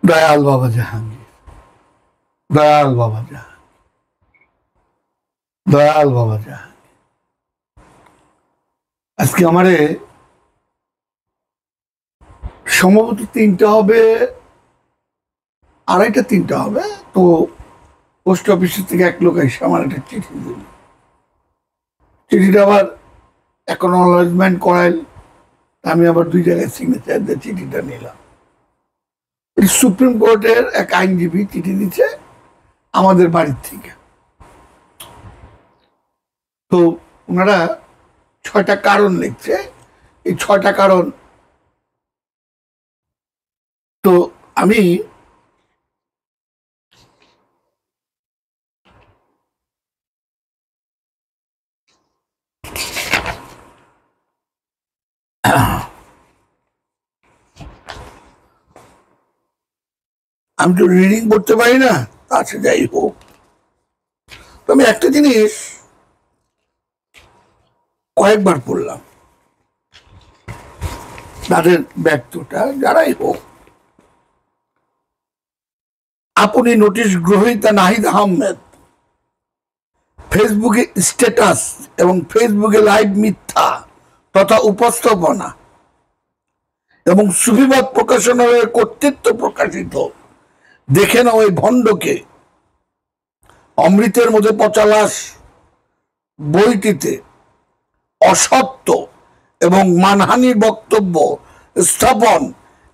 দয়াল বাবা জাহাঙ্গীর, দয়াল বাবা জাহাঙ্গীর, দয়াল বাবা জাহাঙ্গীর। আজকে আমারে সম্ভবত 3টা হবে, 2:30 3টা হবে। তো পোস্ট অফিসের থেকে এক লোক এসে আমার একটা চিঠি দিল। চিঠিটা আবার অ্যাকনোলেজমেন্ট করাইল। আমি আবার 2 জায়গায় সিগনেচার দিয়ে চিঠিটা নিলাম। সুপ্রিম কোর্টের এক আইনজীবী চিঠি দিচ্ছে আমাদের বাড়ির থেকে। তো ওনারা 6টা কারণ লিখছে। এই 6টা কারণ তো আমি আমি তো রিডিং করতে পারি না, তাছে যাই হোক। তো আমি একটা জিনিস কয়েকবার পড়লাম, তাদের ব্যক্তটা যারাই হোক। আপনি নোটিশ গ্রহীতা নাহিদ আহমেদ ফেসবুকে স্ট্যাটাস এবং ফেসবুকে লাইভ মিথ্যা তথা উপস্থাপনা এবং সুফিবাদ প্রকাশনার কর্তৃত্ব প্রকাশিত দেখে না ওই ভণ্ডকে অমৃতের মধ্যে পচা লাশ বইটিতে অসত্য এবং মানহানির বক্তব্য স্থাপন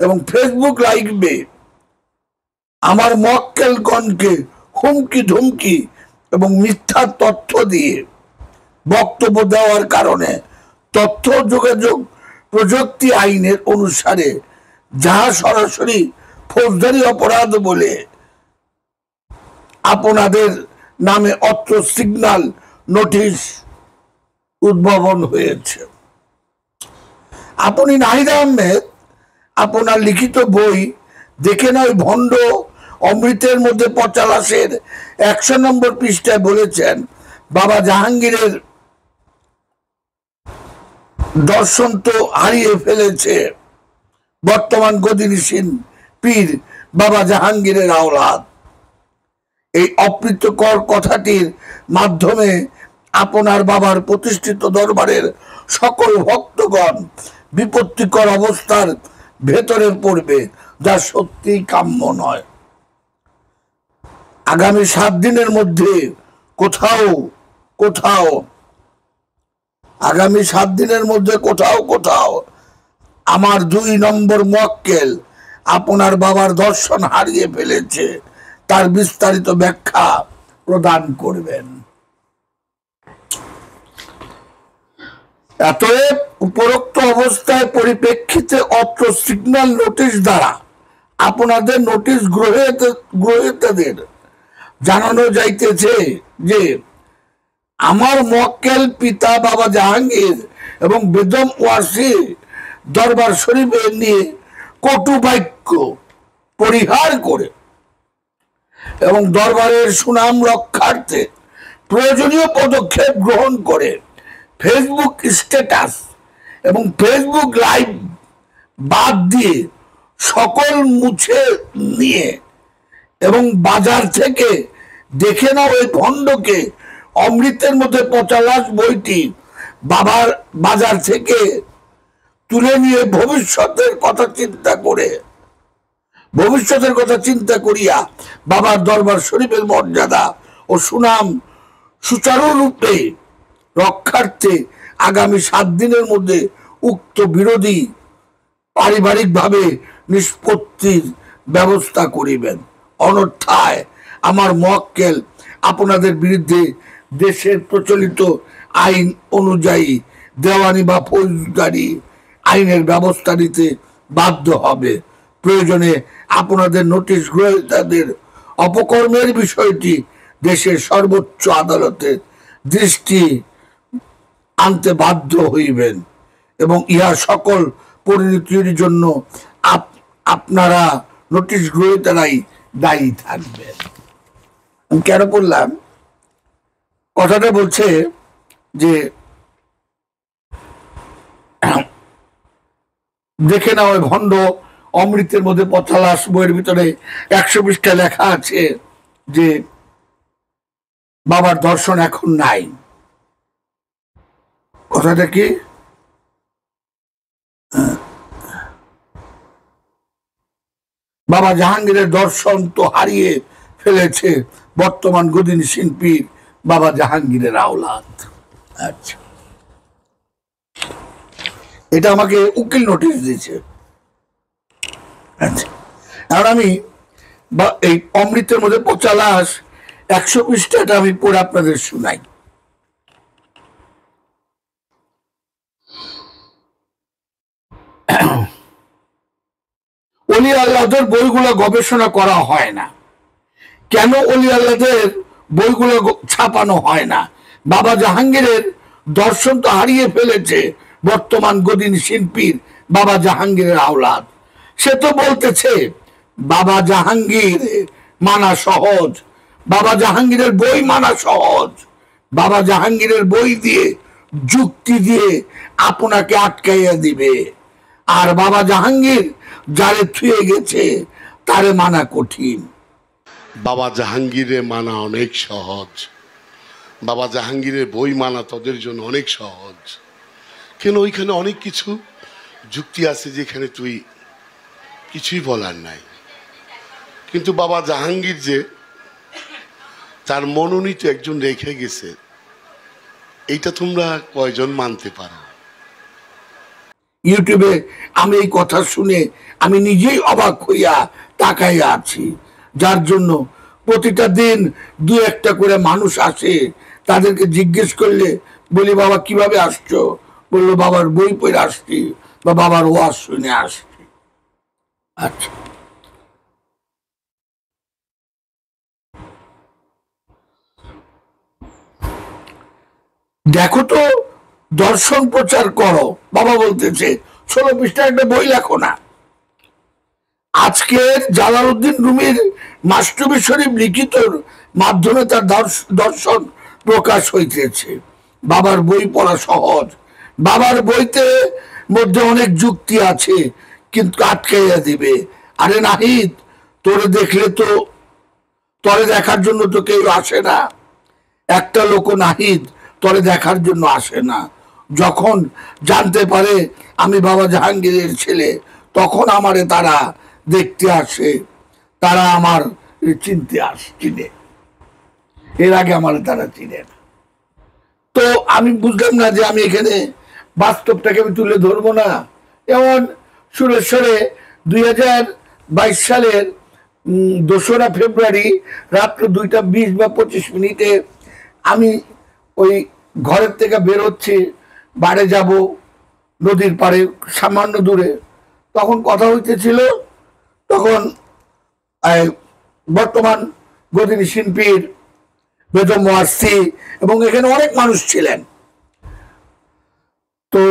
এবং ফেসবুক লাইভে আমার মক্কেলগণকে হুমকি ধুমকি এবং মিথ্যা তথ্য দিয়ে বক্তব্য দেওয়ার কারণে তথ্য যোগাযোগ প্রযুক্তি আইনের অনুসারে যাহা সরাসরি ফৌজদারি অপরাধ বলে আপনাদের নামে অত্র সিগন্যাল নোটিশ উদ্ভাবন হয়েছে। আপনি নাহিদ আহমেদ আপনার লিখিত বই দেখে নয় ভণ্ড অমৃতের মধ্যে পচা লাশের 100 নম্বর পৃষ্ঠায় বলেছেন বাবা জাহাঙ্গীরের দর্শন তো হারিয়ে ফেলেছে বর্তমান গদিনিসীন পীর বাবা জাহাঙ্গীরের আওলাদ। এই অপ্রীতকর কথাটির মাধ্যমে আপনার বাবার প্রতিষ্ঠিত দরবারের সকল ভক্তগণ বিপত্তিকর অবস্থার ভেতরে পড়বে, যা সত্যিই কাম্য নয়। আগামী 7 দিনের মধ্যে কোথাও কোথাও আগামী 7 দিনের মধ্যে কোথাও কোথাও আমার 2 নম্বর মক্কেল আপনার বাবার দর্শন হারিয়ে ফেলেছে তার বিস্তারিত ব্যাখ্যা প্রদান করবেন। অতএব উপরোক্ত অবস্থায় পরিপ্রেক্ষিতে অত্র সিগন্যাল নোটিশ দ্বারা আপনাদের নোটিশ গ্রহীতাদের জানানো যাইতেছে যে আমার মক্কেল পিতা বাবা জাহাঙ্গীর এবং বেদম ওয়াসি দরবার শরীফের নিয়ে কটু বাক্য পরিহার করে এবং দরবারের সুনাম রক্ষার্থে প্রয়োজনীয় পদক্ষেপ গ্রহণ করে ফেসবুক স্ট্যাটাস এবং ফেসবুক লাইভ বাদ দিয়ে সকল মুছে নিয়ে এবং বাজার থেকে দেখে না ওই ভণ্ডকে অমৃতের মধ্যে পচা লাশ বইটি বাবার বাজার থেকে তুলে নিয়ে ভবিষ্যতের কথা চিন্তা করিয়া বাবার দরবার শরীফের মর্যাদা ও সুনাম সুচারুরূপে রক্ষার্থে আগামী 7 দিনের মধ্যে উক্ত বিরোধী পারিবারিকভাবে নিষ্পত্তির ব্যবস্থা করিবেন। অন্যথায় আমার মক্কেল আপনাদের বিরুদ্ধে দেশের প্রচলিত আইন অনুযায়ী দেওয়ানি বা ফৌজদারি আইনের ব্যবস্থা নিতে বাধ্য হবে। প্রয়োজনে আপনাদের নোটিশ গ্রহীতাদের অপকর্মের বিষয়টি দেশের সর্বোচ্চ আদালতে দৃষ্টি আনতে বাধ্য হইবেন এবং ইহা সকল পরিণতির জন্য আপনারা নোটিশ গ্রহীতারাই দায়ী থাকবেন। আমি কেন বললাম কথাটা? বলছে যে দেখে না ওই ভণ্ড অমৃতের মধ্যে 50 বইয়ের ভিতরে 100 পৃষ্ঠায় লেখা আছে যে বাবার দর্শন এখন নাই। কথাটা কি? বাবা জাহাঙ্গীরের দর্শন তো হারিয়ে ফেলেছে বর্তমান গদিন শিল্পীর বাবা জাহাঙ্গীরের আওলাদ। আচ্ছা, এটা আমাকে উকিল নোটিশ দিয়েছে। আচ্ছা, আর আমি এই অমৃতের মধ্যে 50 100 পৃষ্ঠাটা আমি পড়ে আপনাদের শুনাই। অলি আল্লাহদের বইগুলো গবেষণা করা হয় না কেন? অলি আল্লাহদের বইগুলো ছাপানো হয় না? বাবা জাহাঙ্গীরের দর্শন তো হারিয়ে ফেলেছে বর্তমান গদিন শিল্পীর বাবা জাহাঙ্গীরের আওলাদ। সে তো বলতেছে বাবা জাহাঙ্গীর মানা সহজ, বাবা জাহাঙ্গীরের বই মানা সহজ, বাবা জাহাঙ্গীরের বই দিয়ে যুক্তি দিয়ে আপনাকে আটকাইয়া দিবে। আর বাবা জাহাঙ্গীর যারে থুয়ে গেছে তারে মানা কঠিন। বাবা জাহাঙ্গীরের মানা অনেক সহজ, বাবা জাহাঙ্গীরের বই মানা তোদের জন্য অনেক সহজ। কেন? ওইখানে অনেক কিছু যুক্তি আছে যেখানে তুই কিছুই বলার নাই। কিন্তু বাবা জাহাঙ্গীর যে তার মনোনীত একজন রেখে গেছে, এইটা তোমরা কয়জন মানতে পারো? ইউটিউবে আমি এই কথা শুনে আমি নিজেই অবাক হইয়া তাকাইয়া আছি, যার জন্য প্রতিটা দিন 2-1টা করে মানুষ আসে। তাদেরকে জিজ্ঞেস করলে বলি বাবা কিভাবে আসছো, বললো বাবার বই পড়ে আসছি বা বাবার ওয়াজ শুনে আসছি। আচ্ছা, দেখো তো দর্শন প্রচার করো। বাবা বলতেছে 16 পৃষ্ঠার একটা বই লেখো না। আজকের জালালউদ্দিন রুমির মাসটুবি শরীফ লিখিতর মাধ্যমে তার দর্শন প্রকাশ হইতেছে। বাবার বই পড়া সহজ, বাবার বইতে মধ্যে অনেক যুক্তি আছে, কিন্তু আটকাইয়া দিবে। আরে নাহিদ, তোরে দেখলে তো তরে দেখার জন্য তো কেউ আসে না। একটা লোক নাহিদ তরে দেখার জন্য আসে না। যখন জানতে পারে আমি বাবা জাহাঙ্গীরের ছেলে, তখন আমারে তারা দেখতে আসে, তারা আমার চিনে। এর আগে আমার তারা চিনে না। তো আমি বুঝলাম না যে আমি এখানে বাস্তবটাকে আমি তুলে ধরবো না। যেমন সুরেশ্বরে 2022 সালের 2রা ফেব্রুয়ারি রাত্র 2টা 20 বা 25 মিনিটে আমি ওই ঘরের থেকে বেরোচ্ছি, বাড়ি যাব নদীর পাড়ে সামান্য দূরে। তখন কথা হইতেছিল, তখন বর্তমান গদিনী শিল্পীর বেদম ওয়াসি এবং এখানে অনেক মানুষ ছিলেন। তো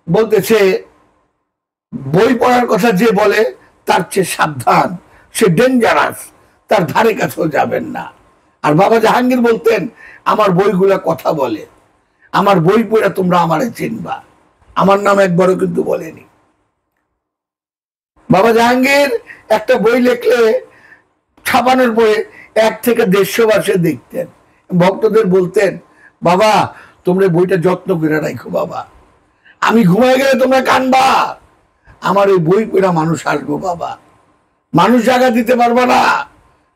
বলতেছে বই পড়ার কথা যে বলে তার চেয়ে সাবধান, সে ডেঞ্জারাস, তার ধারে কাছেও যাবেন না। আর বাবা জাহাঙ্গীর বলতেন আমার বইগুলা কথা বলে, আমার বই পড়ে তোমরা আমারে চিনবা। আমার নাম একবারও কিন্তু বলেনি। বাবা জাহাঙ্গীর একটা বই লিখলে ছাপানোর বইয়ে 1 থেকে 150 ভাষায় দেখতেন। ভক্তদের বলতেন বাবা তোমরা বইটা যত্ন করে রাখো, বাবা আমি ঘুমায় গেলে তোমরা কানবা, আমার এই বই পড়া মানুষ আসবো, বাবা মানুষ জায়গা দিতে পারবা না।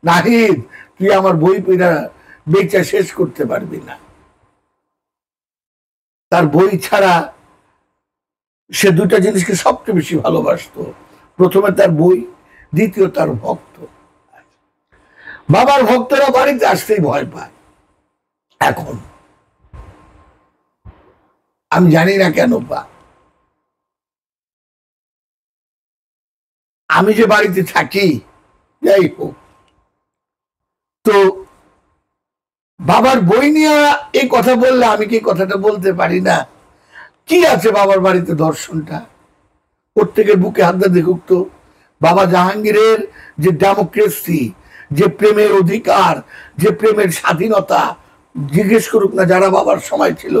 নাহিদ, তুই আমার বই পড়া বেচা শেষ করতে পারবি না। তার বই ছাড়া সে 2টা জিনিসকে সবচেয়ে বেশি ভালোবাসতো। প্রথমে তার বই, দ্বিতীয় তার ভক্ত। বাবার ভক্তরা বাড়িতে আসতেই ভয় পায়। এখন আমি জানি না কেন পা, আমি যে বাড়িতে থাকি, যাই হোক, তো বাবার বই নিয়ে এই কথা বললে আমি কি কথাটা বলতে পারি না? কি আছে বাবার বাড়িতে দর্শনটা? প্রত্যেকের বুকে হাত দিয়ে দেখুক তো বাবা জাহাঙ্গীরের যে ডেমোক্রেসি, যে প্রেমের অধিকার, যে প্রেমের স্বাধীনতা, জিজ্ঞেস করুক না যারা বাবার সময় ছিল,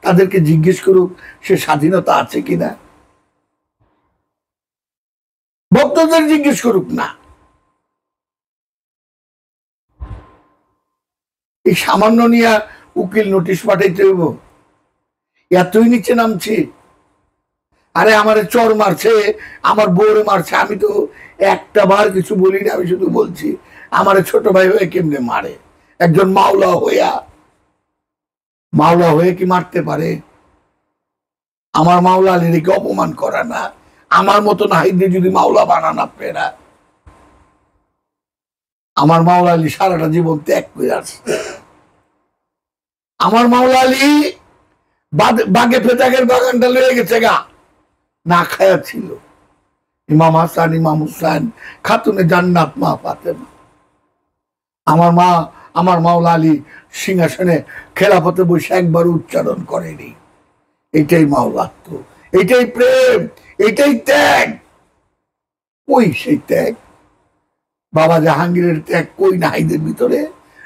তাদেরকে জিজ্ঞেস করুক সে স্বাধীনতা আছে কিনা। ভক্তদের জিজ্ঞেস করুক না। এই সামান্য নিয়ে উকিল নোটিশ পাঠাইতে হইব? এতই নিচে নামছি? আরে আমারে চর মারছে, আমার বউরে মারছে, আমি তো একটা বার কিছু বলি না। আমি শুধু বলছি আমারে ছোট ভাই হয়ে কেমনে মারে? একজন মাওলা হয়ে কি মারতে পারে? আমার মাওলা আলীকে অপমান করা না? আমার মতো নাহিদে যদি মাওলা বানান আপনারা। আমার মাওলা আলী সারাটা জীবন ত্যাগ করে আসছে। আমার মাওলা আলী বাগে ফেতাকের বাগানটা লয়ে গেছে গা, না খায়া ছিল। ইমাম হাসান, ইমাম হুসাইন, খাতুনে জান্নাত মা ফাতেমা। আমার মাওলা আলী সিংহাসনে খেলাফতে বসে একবার উচ্চারণ করেনি। এটাই মাওলাত্ব, এটাই প্রেম, এটাই ত্যাগ। ওই সেই ত্যাগ, বাবা জাহাঙ্গীরের ত্যাগ কই নাহিদের ভিতরে?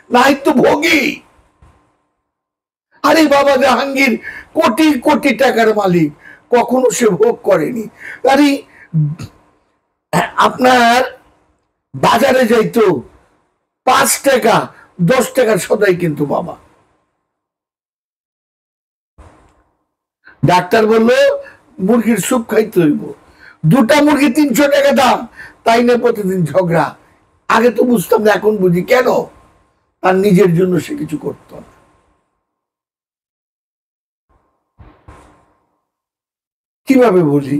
নাহিদ তো ভোগী। আরে বাবা জাহাঙ্গীর কোটি কোটি টাকার মালিক, কখনো সে ভোগ করেনি? আরে আপনার বাজারে যাইতো 5 টাকা 10 টাকার সদাই, কিন্তু বাবা ডাক্তার বললো মুরগির স্যুপ খাইতে হইব, 2টা মুরগি 300 টাকা দাম, তাই না প্রতিদিন ঝগড়া। আগে তো বুঝতাম না, এখন বুঝি কেন? তার নিজের জন্য সে কিছু করত না। কিভাবে বলি?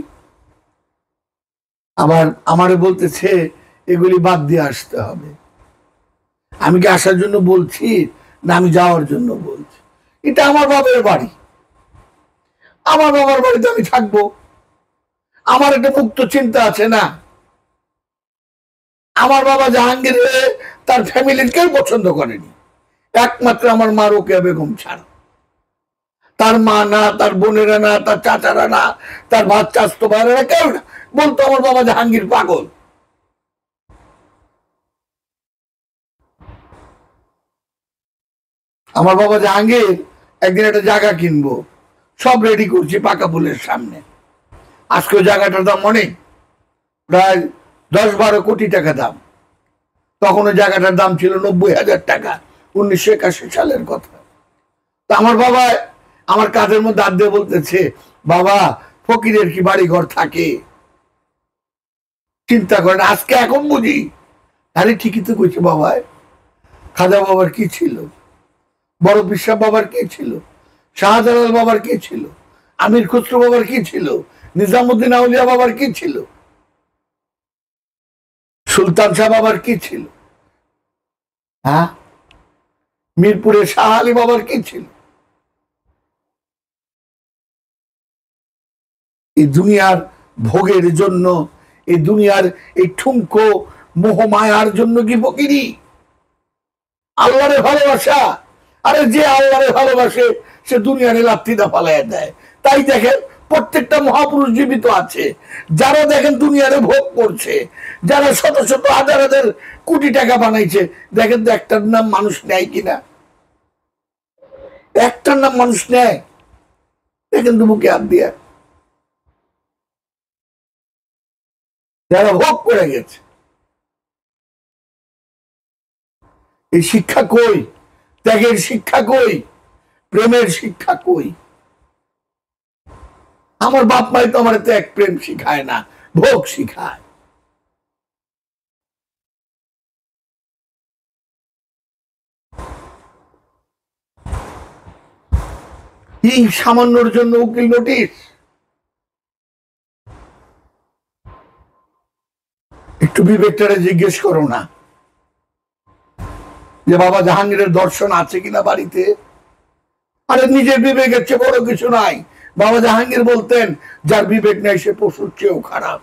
আবার আমারে বলতেছে এগুলি বাদ দিয়ে আসতে হবে। আমি কি আসার জন্য বলছি না আমি যাওয়ার জন্য বলছি? এটা আমার বাবার বাড়ি, আমার বাবার বাড়িতে আমি থাকবো। আমার একটা মুক্ত চিন্তা আছে না? আমার বাবা জাহাঙ্গীর তার ফ্যামিলির কেউ পছন্দ করেনি, একমাত্র আমার মা রোকেয়া বেগম ছাড়া। তার মা না, তার বোনেরা না, তার চাচারা না, তার ভাত চাস্তো ভাইরা কেউ না, বলতো আমার বাবা জাহাঙ্গীর পাগল। আমার বাবা জাহাঙ্গীর একদিন একটা জায়গা কিনবো, সব রেডি করছি পাকা পুলের সামনে। আজকে জায়গাটার দাম অনেক, প্রায় 10-12 কোটি টাকা দাম। তখন ওই জায়গাটার দাম ছিল 90,000 টাকা, 1981 সালের কথা। তা আমার বাবা আমার কাঁধের মধ্যে হাত দিয়ে বলতেছে, বাবা ফকিরের কি বাড়ি ঘর থাকে? চিন্তা করেন, আজকে এখন বুঝি। আরে ঠিকই তো কইছে বাবা। খাজা বাবার কি ছিল, বড় পিসা বাবার কি ছিল, শাহজালাল বাবার কি ছিল, আমির খুসরো বাবার কি ছিল, নিজামুদ্দিন আউলিয়া বাবার কি ছিল, সুলতান শাহ বাবার কি ছিল, হ্যাঁ, মিরপুরের শাহ আলী বাবার কি ছিল? এই দুনিয়ার ভোগের জন্য, এই দুনিয়ার এই ঠুমকো মোহমায়ার জন্য কি ফকিরি? আল্লাহরে ভালোবাসা। আরে যে আল্লাহরে ভালোবাসে সে দুনিয়ারে লাথিটা পালাইয়া দেয়। তাই দেখেন প্রত্যেকটা মহাপুরুষ জীবিত আছে, যারা দেখেন দুনিয়ারে ভোগ করছে, যারা শত শত হাজার হাজার কোটি টাকা বানাইছে, দেখেন তো একটার নাম মানুষ নেয় কিনা? একটার নাম মানুষ নেয়? দেখেন তো মুখে হাত দিয়া। যারা ভোগ করে গেছে, এই শিক্ষা কই? ত্যাগের শিক্ষা কই? প্রেমের শিক্ষা কই? আমার বাপ মাই তো আমার ত্যাগ প্রেম শিখায় না, ভোগ শিখায়। এই সামান্যর জন্য উকিল নোটিশ? একটু বিবেকটারে জিজ্ঞেস করো না যে বাবা জাহাঙ্গীরের দর্শন আছে কিনা বাড়িতে? আরে নিজের বিবেকের চেয়ে বড় কিছু নাই। বাবা জাহাঙ্গীর বলতেন যার বিবেক নাই সে পশুর চেয়েও খারাপ।